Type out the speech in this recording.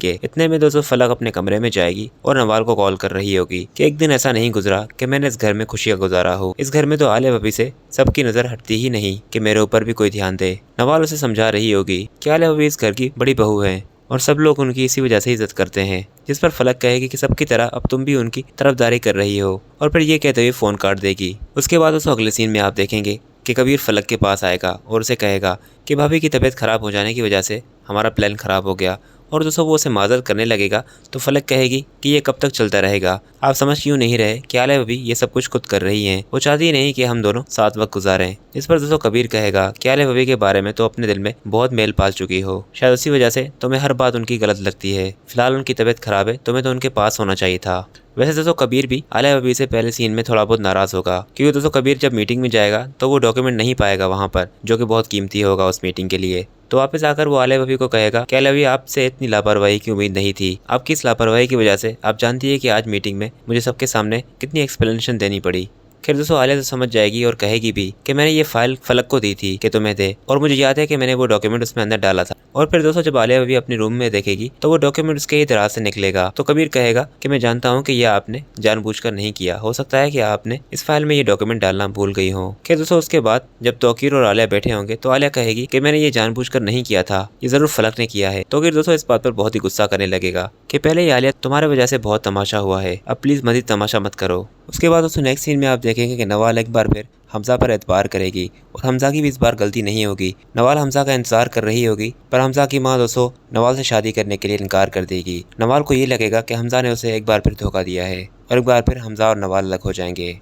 के इतने में दोस्तों फलक अपने कमरे में जाएगी और नवाल को कॉल कर रही होगी कि एक दिन ऐसा नहीं गुजरा कि मैंने इस घर में खुशियां गुजारा हो। इस घर में तो आलिया भाभी से सबकी नजर हटती ही नहीं कि मेरे ऊपर भी कोई ध्यान दे। नवाल उसे समझा रही होगी कि आलिया भाभी इस घर की बड़ी बहू है और सब लोग उनकी इसी वजह से इज्जत करते हैं। जिस पर फलक कहेगी कि सबकी तरह अब तुम भी उनकी तरफदारी कर रही हो, और फिर ये कहते हुए फोन काट देगी। उसके बाद उस अगले सीन में आप देखेंगे कि कबीर फलक के पास आएगा और उसे कहेगा कि भाभी की तबीयत खराब हो जाने की वजह से हमारा प्लान खराब हो गया, और दोस्तों वो उसे माजरत करने लगेगा तो फलक कहेगी कि ये कब तक चलता रहेगा, आप समझ क्यों नहीं रहे कि आलिया भाभी ये सब कुछ खुद कर रही हैं, वो चाहती नहीं कि हम दोनों साथ वक्त गुजारें। इस पर दोस्तों कबीर कहेगा कि आलिया भाभी के बारे में तो अपने दिल में बहुत मेल पाल चुकी हो, शायद उसी वजह से तुम्हें हर बात उनकी गलत लगती है। फिलहाल उनकी तबीयत खराब है, तुम्हें तो उनके पास होना चाहिए था। वैसे दोस्तों कबीर भी आलिया भाभी से पहले सीन में थोड़ा बहुत नाराज होगा, क्योंकि दोस्तों कबीर जब मीटिंग में जाएगा तो वो डॉक्यूमेंट नहीं पाएगा वहाँ पर, जो कि बहुत कीमती होगा उस मीटिंग के लिए। तो वापस आकर वो आलिया भाभी को कहेगा कि आलिया भाभी आपसे इतनी लापरवाही की उम्मीद नहीं थी, आपकी इस लापरवाही की वजह से आप जानती है कि आज मीटिंग में मुझे सबके सामने कितनी एक्सप्लेनेशन देनी पड़ी। खैर दोस्तों आलिया तो समझ जाएगी और कहेगी भी कि मैंने ये फाइल फलक को दी थी कि तुम्हें दे, और मुझे याद है कि मैंने वो डॉक्यूमेंट उसमें अंदर डाला था। और फिर दोस्तों जब आलिया भाभी अपने रूम में देखेगी तो वो डॉक्यूमेंट उसके ही दराज से निकलेगा। तो कबीर कहेगा कि मैं जानता हूँ कि यह आपने जानबूझकर नहीं किया, हो सकता है कि आपने इस फाइल में ये डॉक्यूमेंट डालना भूल गई हो। खैर दोस्तों उसके बाद जब तौकीर और आलिया बैठे होंगे तो आलिया कहेगी कि मैंने ये जानबूझकर नहीं किया था, ये जरूर फलक ने किया है। तौकीर दोस्तों इस बात पर बहुत ही गुस्सा करने लगेगा कि पहले ही आलिया तुम्हारे वजह से बहुत तमाशा हुआ है, अब प्लीज मजीद तमाशा मत करो। उसके बाद दोस्तों नेक्स्ट सीन में आप देखेंगे कि नवाल एक बार फिर हमजा पर एतबार करेगी और हमजा की भी इस बार गलती नहीं होगी। नवाल हमजा का इंतजार कर रही होगी, पर हमजा की माँ दोस्तों नवाल से शादी करने के लिए इनकार कर देगी। नवाल को ये लगेगा कि हमजा ने उसे एक बार फिर धोखा दिया है और एक बार फिर हमजा और नवाल अलग हो जाएंगे।